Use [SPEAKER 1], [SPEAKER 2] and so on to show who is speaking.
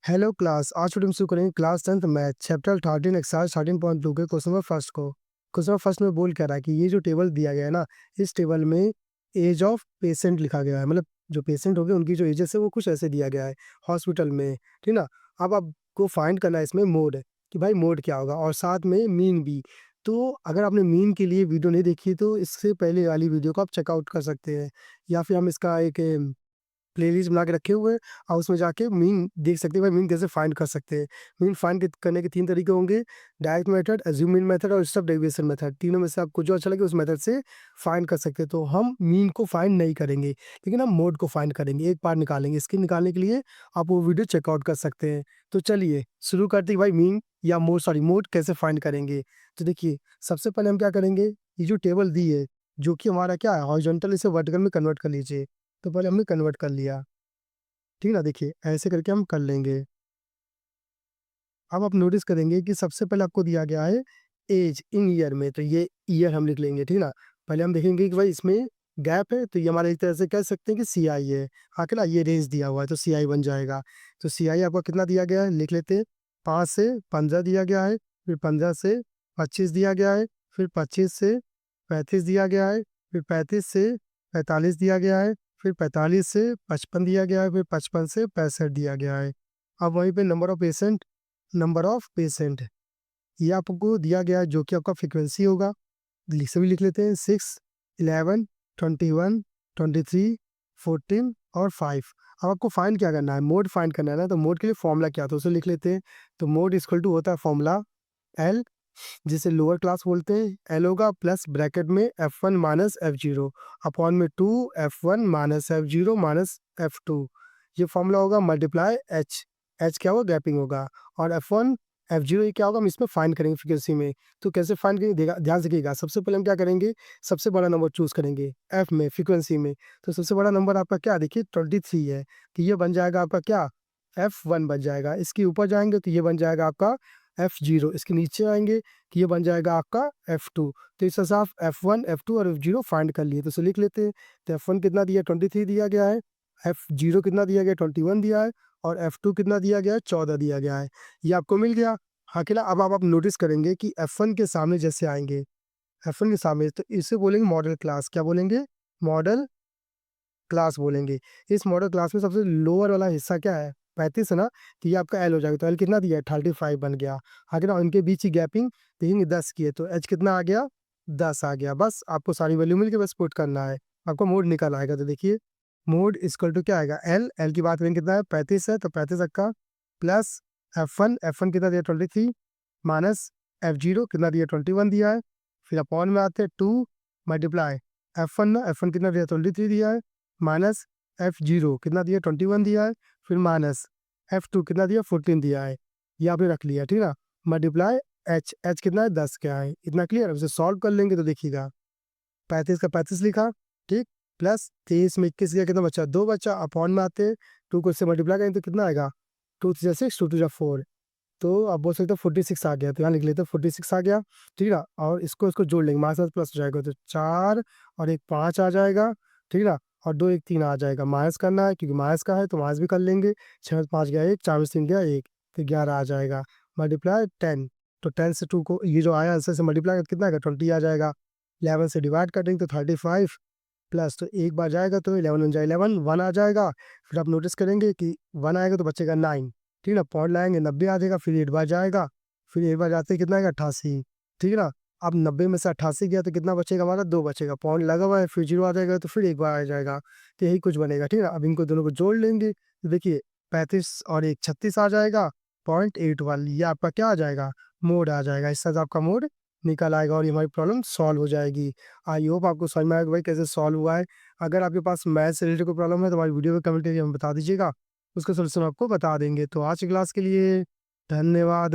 [SPEAKER 1] Hello class, आज हम शुरू करेंगे class 10th math chapter 13 exercise 13.2 के क्वेश्चन नंबर फर्स्ट को। क्वेश्चन नंबर फर्स्ट में बोल कह रहा है कि ये जो टेबल दिया गया है ना, इस टेबल में एज ऑफ पेशेंट लिखा गया है। मतलब जो पेशेंट हो गए उनकी जो एजेस है वो कुछ ऐसे दिया गया है हॉस्पिटल में, ठीक ना। अब आपको फाइंड करना है इसमें मोड, कि भाई मोड क्या होगा, और साथ में मीन भी। तो अगर आपने मीन के लिए वीडियो नहीं देखी तो इससे पहले वाली वीडियो को आप चेकआउट कर सकते हैं, या फिर हम इसका एक प्लेलिस्ट बना के रखे हुए हैं और उसमें जाके मीन देख सकते हैं भाई मीन कैसे फाइंड कर सकते हैं। मीन फाइंड करने के तीन तरीके होंगे, direct method, assume mean method और स्टफ डेविएशन मेथड। तीनों में से आपको जो अच्छा लगे उस मेथड से फाइंड कर सकते हैं। तो हम मीन को फाइंड नहीं करेंगे लेकिन हम मोड को फाइंड करेंगे, एक पार्ट निकालेंगे। इसके निकालने के लिए आप वो वीडियो चेकआउट कर सकते हैं। तो चलिए शुरू करते हैं भाई मीन या मोड, सॉरी मोड कैसे फाइंड करेंगे। तो देखिए सबसे पहले हम क्या करेंगे, ये जो टेबल दी है जो कि हमारा क्या है हॉरिजॉन्टल, इसे वर्टिकल में कन्वर्ट कर लीजिए। तो पहले हमने कन्वर्ट कर लिया, ठीक है ना। देखिए ऐसे करके हम कर लेंगे। अब आप नोटिस करेंगे कि सबसे पहले आपको दिया गया है एज इन ईयर में, तो ये ईयर हम लिख लेंगे, ठीक ना। पहले हम देखेंगे कि भाई इसमें गैप है, तो ये हमारा एक तरह से कह सकते हैं कि सी आई है। हाँ कि ना, ये रेंज दिया हुआ है तो सी आई बन जाएगा। तो सी आई आपका कितना दिया गया है लिख लेते हैं। 5 से 15 दिया गया है, फिर 15 से 25 दिया गया है, फिर 25 से 35 दिया गया है, फिर 35 से 45 दिया गया है, फिर 45 से 55 दिया गया है, फिर 55 से 65 दिया गया है। अब वहीं पे नंबर ऑफ पेशेंट ये आपको दिया गया है जो कि आपका फ्रीक्वेंसी होगा। से भी लिख लेते हैं 6, 11, 21, 23, 14 और 5। अब आपको फाइंड क्या करना है, मोड फाइंड करना है ना। तो मोड के लिए फॉर्मूला क्या था उसे लिख लेते हैं। तो मोड इक्वल टू होता है फॉर्मूला एल, जिसे लोअर क्लास बोलते हैं। एल होगा प्लस ब्रैकेट में F1 माइनस F0 अपॉन में 2 F1 minus F0 minus F2। ये फॉर्मूला होगा मल्टीप्लाई एच, एच क्या होगा गैपिंग होगा, और F1 F0 ये क्या होगा हम इसमें फाइंड करेंगे फ्रीक्वेंसी में। तो कैसे फाइंड करेंगे ध्यान से देखिएगा। सबसे पहले हम क्या करेंगे, सबसे बड़ा नंबर चूज करेंगे एफ में फ्रीक्वेंसी में। तो सबसे बड़ा नंबर आपका क्या देखिए 23 है, तो ये बन जाएगा आपका क्या F1 बन जाएगा। इसके ऊपर जाएंगे तो ये बन जाएगा आपका F0, इसके नीचे आएंगे कि ये बन जाएगा आपका F2। तो इस हिसाब F1 F2 और F0 फाइंड कर लिए, तो इसे लिख लेते हैं। तो F1 कितना दिया 23 दिया गया है, F0 कितना दिया गया 21 दिया है, और F2 कितना दिया गया है 14 दिया गया है। ये आपको मिल गया। हाँ कि ना। अब आप नोटिस करेंगे कि F1 के सामने जैसे आएंगे, F1 के सामने तो इसे बोलेंगे मॉडल क्लास। क्या बोलेंगे, मॉडल क्लास बोलेंगे। इस मॉडल क्लास में सबसे लोअर वाला हिस्सा क्या है 35 है ना, तो ये आपका एल हो जाएगा। तो एल कितना दिया है 35 बन गया। आगे ना इनके बीच की गैपिंग देखेंगे 10 की है, तो एच कितना आ गया 10 आ गया। बस आपको सारी वैल्यू मिल के बस पुट करना है, आपको मोड निकल आएगा। तो देखिए मोड इक्वल टू क्या आएगा, एल, एल की बात करेंगे कितना है 35 है, तो 35 का प्लस F1 कितना दिया 23 माइनस F0 कितना दिया 21 दिया है, फिर अपॉन में आते हैं 2 मल्टीप्लाई F1 ना, F1 कितना दिया 23 दिया है, माइनस F0 कितना दिया 21 दिया है, फिर माइनस F2 कितना दिया 14 दिया है। ये आपने रख लिया, ठीक ना। मल्टीप्लाई एच, एच कितना है 10 क्या है, इतना क्लियर। उसे सॉल्व कर लेंगे तो देखिएगा 35 का 35 लिखा, ठीक, प्लस 23 में 21 गया कितना बचा 2 बचा, अपॉन में आते 2 को इससे मल्टीप्लाई करेंगे तो कितना आएगा 2 3 6 2 2 4। तो आप बोल सकते हो 46 आ गया, तो यहाँ लिख लेते हैं 46 आ गया, ठीक है। और इसको इसको जोड़ लेंगे, हमारे साथ प्लस हो जाएगा, तो 4 और एक 5 आ जाएगा, ठीक है ना। और 2 1 3 आ जाएगा, माइनस करना है क्योंकि माइनस का है तो माइनस भी कर लेंगे। 6 5 गया 1, 4 3 गया 1, तो 11 आ जाएगा। मल्टीप्लाई 10, तो 10 से 2 को ये जो आया आंसर से मल्टीप्लाई कितना आएगा 20 आ जाएगा। 11 से डिवाइड कर देंगे तो 35 प्लस, तो एक बार जाएगा तो 11 बन जाएगा, 11 1 आ जाएगा। फिर आप नोटिस करेंगे कि 1 आएगा तो बचेगा 9, ठीक है ना। पॉइंट लाएंगे 90 आ जाएगा, फिर एक बार जाएगा, फिर एक बार जाते ही कितना आएगा 88, ठीक है ना। अब 90 में से 88 गया तो कितना बचेगा हमारा 2 बचेगा, पॉइंट लगा हुआ है, फिर 0 आ जाएगा तो फिर एक बार आ जाएगा, तो यही कुछ बनेगा, ठीक है ना। अब इनको दोनों को जोड़ लेंगे तो देखिए 35 और एक 36 आ जाएगा, 0.81। ये आपका क्या आ जाएगा मोड आ जाएगा। इस तरह आपका मोड निकल आएगा और ये हमारी प्रॉब्लम सॉल्व हो जाएगी। आई होप आपको समझ में आएगा भाई कैसे सॉल्व हुआ है। अगर आपके पास मैथ से रिलेटेड कोई प्रॉब्लम है तो हमारी वीडियो में कमेंट करके हमें बता दीजिएगा, उसका सलूशन आपको बता देंगे। तो आज की क्लास के लिए धन्यवाद।